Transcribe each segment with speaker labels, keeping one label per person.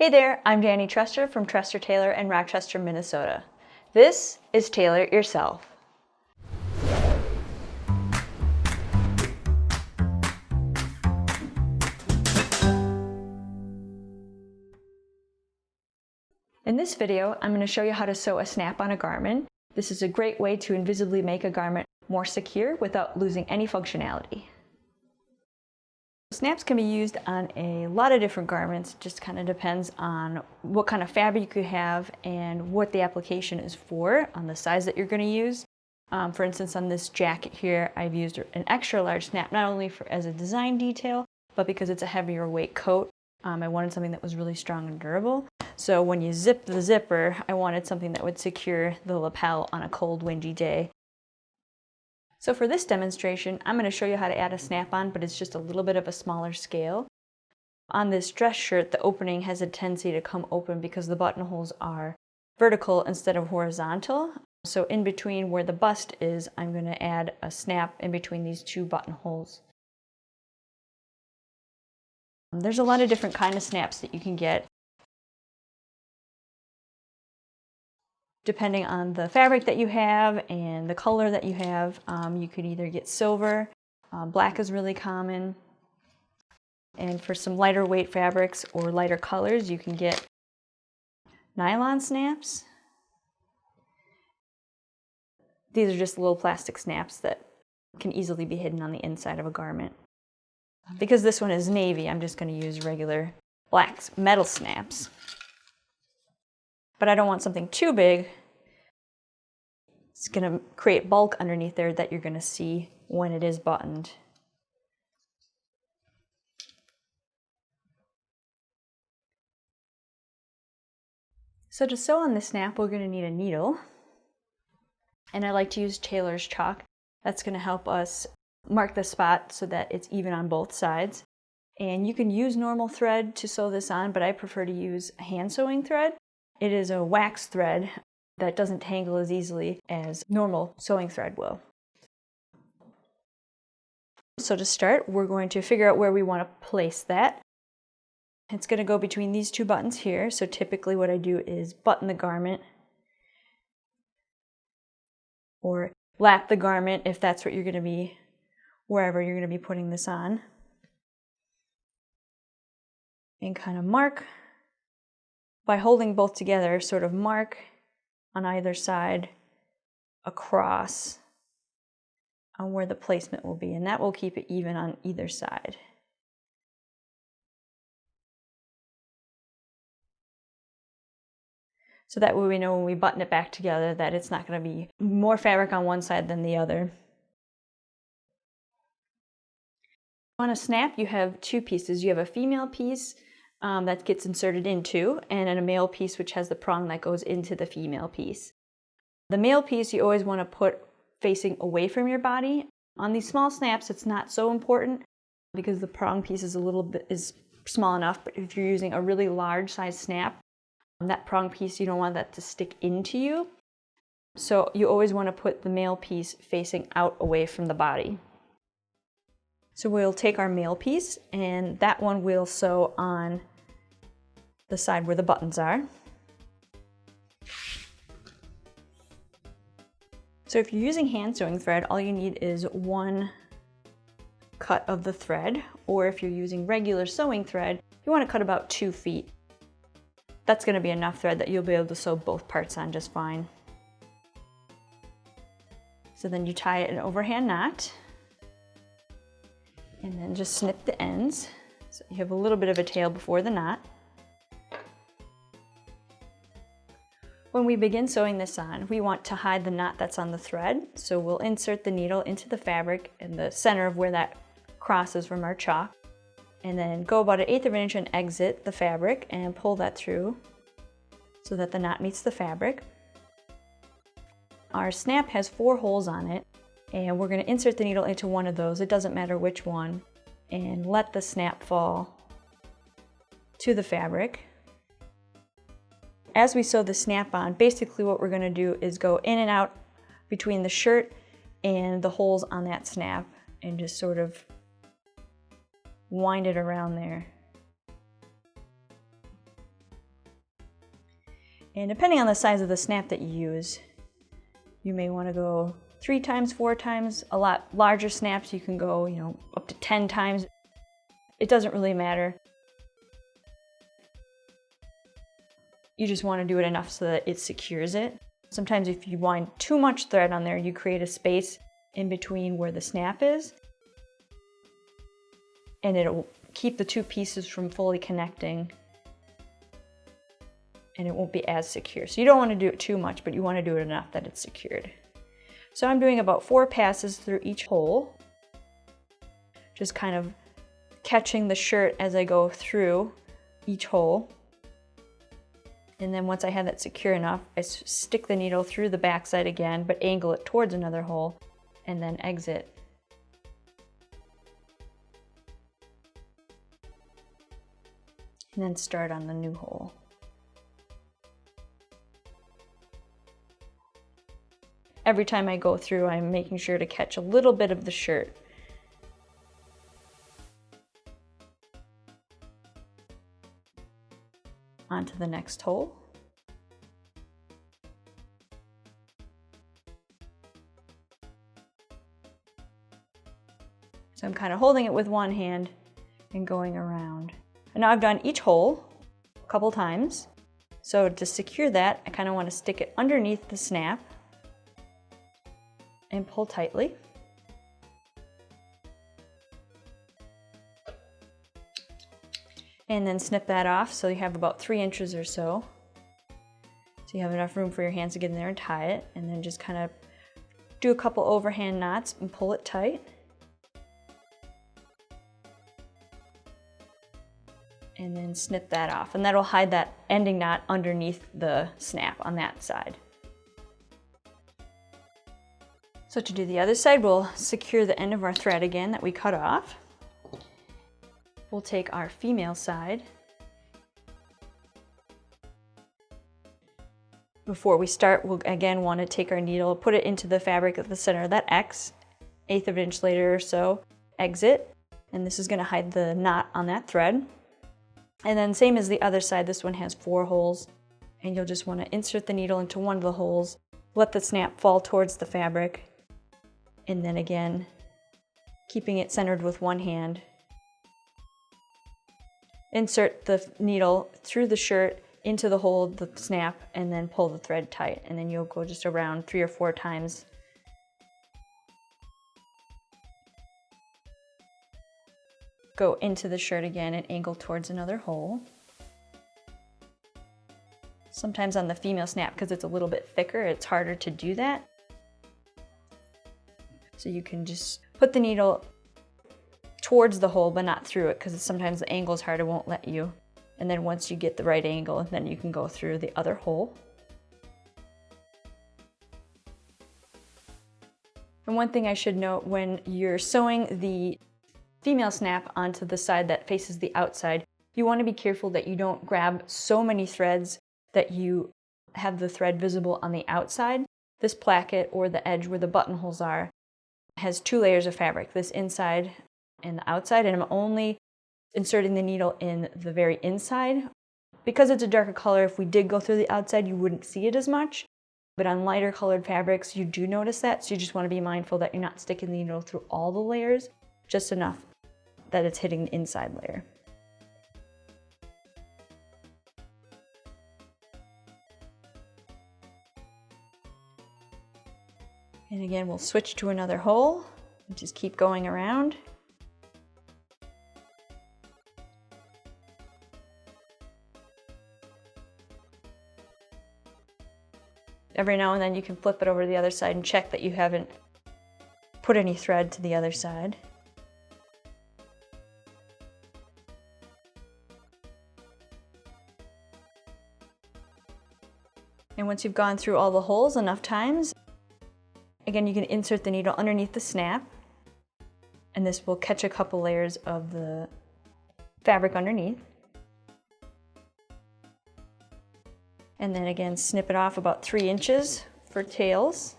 Speaker 1: Hey there, I'm Danny Trester from Trester Tailor in Rochester, Minnesota. This is Tailor It Yourself. In this video, I'm going to show you how to sew a snap on a garment. This is a great way to invisibly make a garment more secure without losing any functionality. Snaps can be used on a lot of different garments. It just kind of depends on what kind of fabric you have and what the application is for, on the size that you're going to use. For instance, on this jacket here, I've used an extra large snap, not only as a design detail, but because it's a heavier weight coat. I wanted something that was really strong and durable. So when you zip the zipper, I wanted something that would secure the lapel on a cold, windy day. So for this demonstration, I'm going to show you how to add a snap-on, but it's just a little bit of a smaller scale. On this dress shirt, the opening has a tendency to come open because the buttonholes are vertical instead of horizontal. So in between where the bust is, I'm going to add a snap in between these two buttonholes. There's a lot of different kind of snaps that you can get. Depending on the fabric that you have and the color that you have, you could either get silver, black is really common, and for some lighter weight fabrics or lighter colors, you can get nylon snaps. These are just little plastic snaps that can easily be hidden on the inside of a garment. Because this one is navy, I'm just going to use regular black metal snaps. But I don't want something too big. It's going to create bulk underneath there that you're going to see when it is buttoned. So to sew on the snap, we're going to need a needle. And I like to use tailor's chalk. That's going to help us mark the spot so that it's even on both sides. And you can use normal thread to sew this on, but I prefer to use hand sewing thread. It is a wax thread that doesn't tangle as easily as normal sewing thread will. So to start, we're going to figure out where we want to place that. It's going to go between these two buttons here. So typically what I do is button the garment or lap the garment if that's what you're going to be, wherever you're going to be putting this on. And kind of mark. By holding both together, sort of mark on either side across on where the placement will be, and that will keep it even on either side. So that way we know when we button it back together that it's not going to be more fabric on one side than the other. On a snap, you have two pieces. You have a female piece that gets inserted into, and a male piece which has the prong that goes into the female piece. The male piece you always want to put facing away from your body. On these small snaps, it's not so important because the prong piece is small enough, but if you're using a really large size snap, that prong piece, you don't want that to stick into you. So you always want to put the male piece facing out away from the body. So we'll take our male piece, and that one we'll sew on the side where the buttons are. So if you're using hand sewing thread, all you need is one cut of the thread, or if you're using regular sewing thread, you want to cut about 2 feet. That's going to be enough thread that you'll be able to sew both parts on just fine. So then you tie it an overhand knot, and then just snip the ends. So you have a little bit of a tail before the knot. When we begin sewing this on, we want to hide the knot that's on the thread. So we'll insert the needle into the fabric in the center of where that crosses from our chalk. And then go about 1/8 of an inch and exit the fabric and pull that through so that the knot meets the fabric. Our snap has 4 holes on it, and we're going to insert the needle into one of those, it doesn't matter which one, and let the snap fall to the fabric. As we sew the snap on, basically what we're going to do is go in and out between the shirt and the holes on that snap and just sort of wind it around there. And depending on the size of the snap that you use, you may want to go 3 times, 4 times. A lot larger snaps you can go, up to 10 times. It doesn't really matter. You just want to do it enough so that it secures it. Sometimes if you wind too much thread on there, you create a space in between where the snap is, and it'll keep the two pieces from fully connecting, and it won't be as secure. So you don't want to do it too much, but you want to do it enough that it's secured. So I'm doing about 4 passes through each hole, just kind of catching the shirt as I go through each hole. And then once I have that secure enough, I stick the needle through the backside again, but angle it towards another hole, and then exit. And then start on the new hole. Every time I go through, I'm making sure to catch a little bit of the shirt. Onto the next hole. So I'm kind of holding it with one hand and going around. And now I've done each hole a couple times. So to secure that, I kind of want to stick it underneath the snap and pull tightly. And then snip that off so you have about 3 inches or so. So you have enough room for your hands to get in there and tie it. And then just kind of do a couple overhand knots and pull it tight. And then snip that off. And that'll hide that ending knot underneath the snap on that side. So to do the other side, we'll secure the end of our thread again that we cut off. We'll take our female side. Before we start, we'll again want to take our needle, put it into the fabric at the center of that X, 1/8 of an inch later or so, exit, and this is going to hide the knot on that thread. And then same as the other side, this one has 4 holes, and you'll just want to insert the needle into one of the holes, let the snap fall towards the fabric, and then again, keeping it centered with one hand, insert the needle through the shirt into the hole of the snap, and then pull the thread tight. And then you'll go just around 3 or 4 times. Go into the shirt again and angle towards another hole. Sometimes on the female snap, because it's a little bit thicker, it's harder to do that. So you can just put the needle towards the hole but not through it, because sometimes the angle is hard, it won't let you. And then once you get the right angle, then you can go through the other hole. And one thing I should note, when you're sewing the female snap onto the side that faces the outside, you want to be careful that you don't grab so many threads that you have the thread visible on the outside. This placket, or the edge where the buttonholes are, has 2 layers of fabric, this inside and the outside, and I'm only inserting the needle in the very inside. Because it's a darker color, if we did go through the outside, you wouldn't see it as much. But on lighter colored fabrics, you do notice that, so you just want to be mindful that you're not sticking the needle through all the layers, just enough that it's hitting the inside layer. And again, we'll switch to another hole and just keep going around. Every now and then you can flip it over to the other side and check that you haven't put any thread to the other side. And once you've gone through all the holes enough times, again, you can insert the needle underneath the snap, and this will catch a couple layers of the fabric underneath. And then again, snip it off about 3 inches for tails.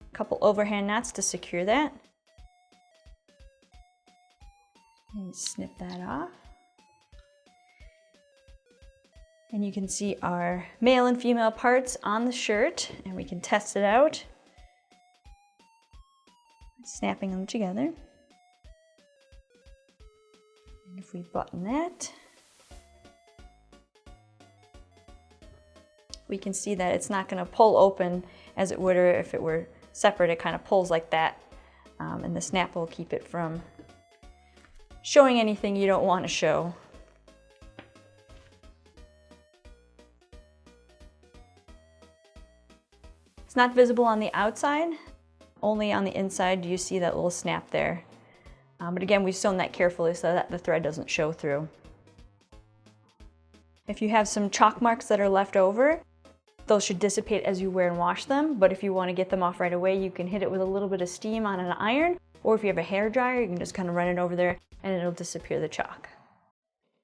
Speaker 1: A couple overhand knots to secure that. And snip that off. And you can see our male and female parts on the shirt, and we can test it out. Snapping them together. And if we button that, we can see that it's not going to pull open as it would, or if it were separate, it kind of pulls like that. And the snap will keep it from showing anything you don't want to show. It's not visible on the outside, only on the inside do you see that little snap there. But again, we've sewn that carefully so that the thread doesn't show through. If you have some chalk marks that are left over, those should dissipate as you wear and wash them, but if you want to get them off right away, you can hit it with a little bit of steam on an iron, or if you have a hair dryer, you can just kind of run it over there and it'll disappear the chalk.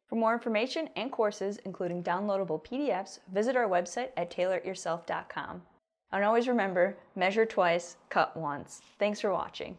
Speaker 1: For more information and courses, including downloadable PDFs, visit our website at tailorityourself.com. And always remember, measure twice, cut once. Thanks for watching.